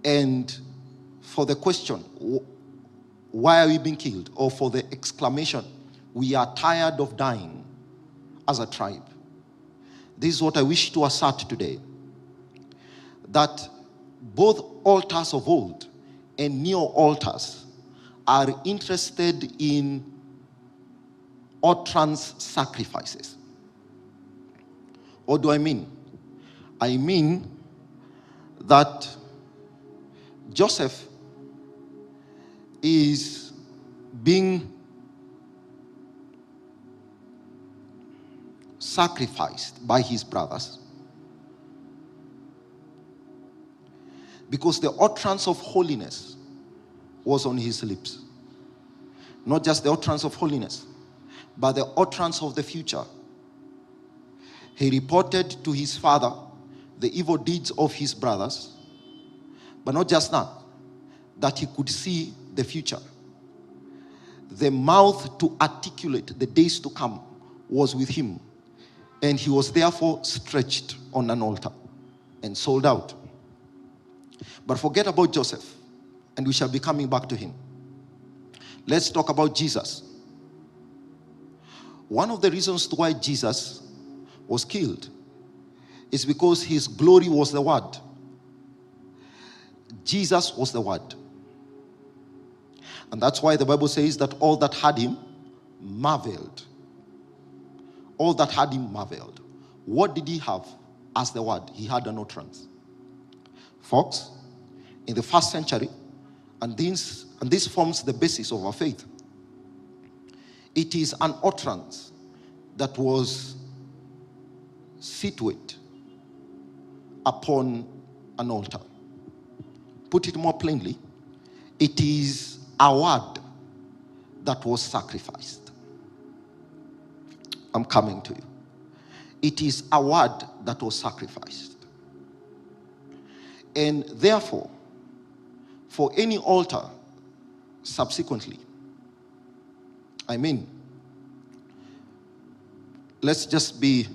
And for the question, why are we being killed? Or for the exclamation, we are tired of dying as a tribe. This is what I wish to assert today. That both altars of old and new altars are interested in utterance sacrifices. What do I mean? I mean that Joseph is being sacrificed by his brothers because the utterance of holiness was on his lips. Not just the utterance of holiness, but the utterance of the future. He reported to his father the evil deeds of his brothers, but not just that he could see the future. The mouth to articulate the days to come was with him, and he was therefore stretched on an altar and sold out. But forget about Joseph, and we shall be coming back to him. Let's talk about Jesus. One of the reasons why Jesus was killed is because his glory was the word. Jesus was the word. And that's why the Bible says that all that had him marveled. All that had him marveled. What did he have as the word? He had an utterance. Folks, in the first century, and this forms the basis of our faith, it is an utterance that was situated upon an altar. Put it more plainly, it is a word that was sacrificed. I'm coming to you. It is a word that was sacrificed. And therefore, for any altar subsequently, let's just be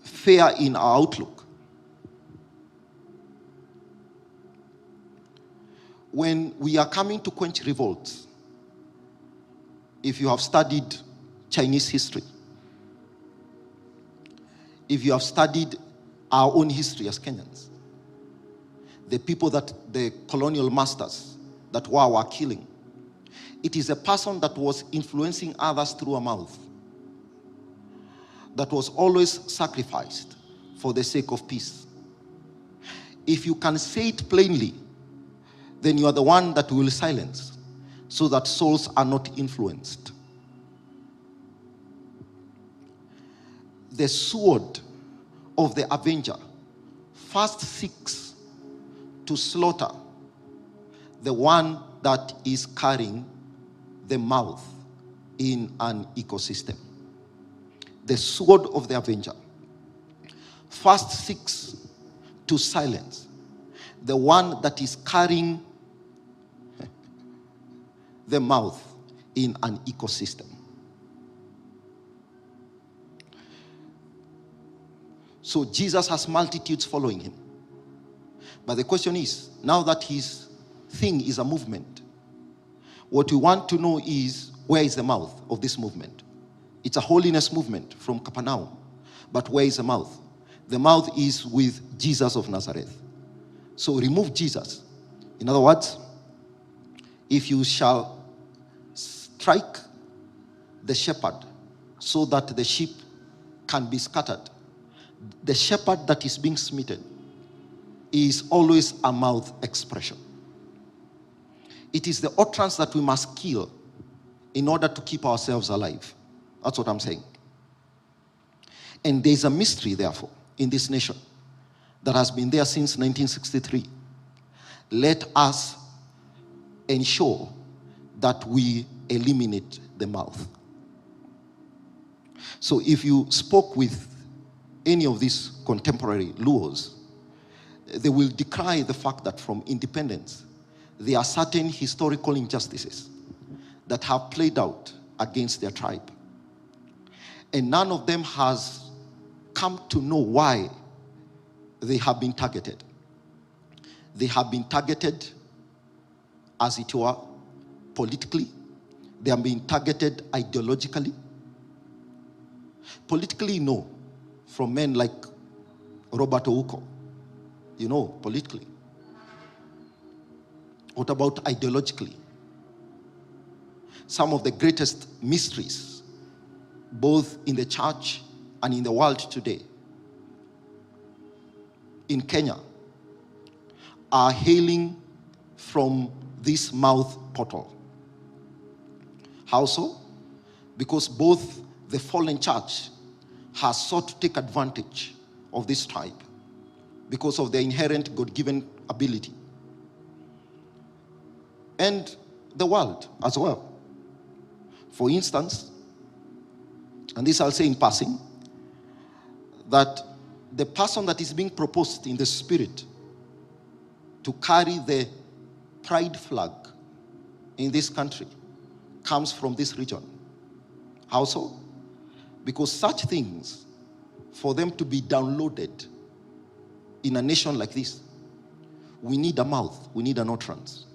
fair in our outlook. When we are coming to quench revolts, if you have studied Chinese history, if you have studied our own history as Kenyans, the people that the colonial masters that were killing, it is a person that was influencing others through a mouth, that was always sacrificed for the sake of peace. If you can say it plainly, then you are the one that will silence so that souls are not influenced. The sword of the avenger first seeks to slaughter the one that is carrying the mouth in an ecosystem. The sword of the avenger first seeks to silence the one that is carrying the mouth in an ecosystem. So Jesus has multitudes following him. But the question is, now that his thing is a movement, what we want to know is, where is the mouth of this movement? It's a holiness movement from Capernaum. But where is the mouth? The mouth is with Jesus of Nazareth. So remove Jesus. In other words, if you shall strike the shepherd so that the sheep can be scattered, the shepherd that is being smitten is always a mouth expression. It is the utterance that we must kill in order to keep ourselves alive. That's what I'm saying. And there's a mystery, therefore, in this nation that has been there since 1963. Let us ensure that we eliminate the mouth. So if you spoke with any of these contemporary Luos, they will decry the fact that from independence, there are certain historical injustices that have played out against their tribe. And none of them has come to know why they have been targeted. They have been targeted, as it were, politically. They have been targeted ideologically. Politically, no, from men like Robert Ouko, politically. What about ideologically? Some of the greatest mysteries, both in the church and in the world today, in Kenya, are hailing from this mouth portal. How so? Because both the fallen church has sought to take advantage of this tribe because of their inherent God-given ability. And the world as well. For instance, and this I'll say in passing, that the person that is being proposed in the spirit to carry the pride flag in this country comes from this region. How so? Because such things, for them to be downloaded in a nation like this, we need a mouth, we need an utterance.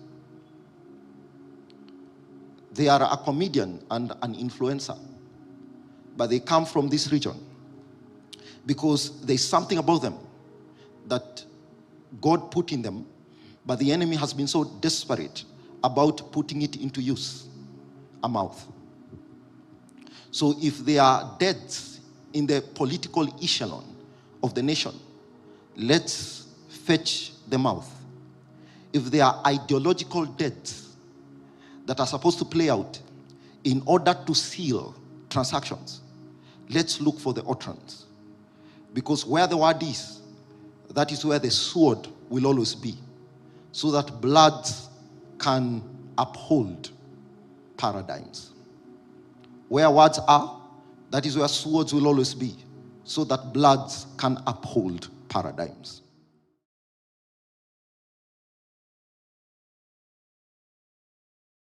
They are a comedian and an influencer, but they come from this region because there's something about them that God put in them, but the enemy has been so desperate about putting it into use, a mouth. So if there are deaths in the political echelon of the nation, let's fetch the mouth. If there are ideological deaths that are supposed to play out in order to seal transactions, let's look for the utterance. Because where the word is, that is where the sword will always be, so that blood can uphold paradigms. Where words are, that is where swords will always be, so that bloods can uphold paradigms.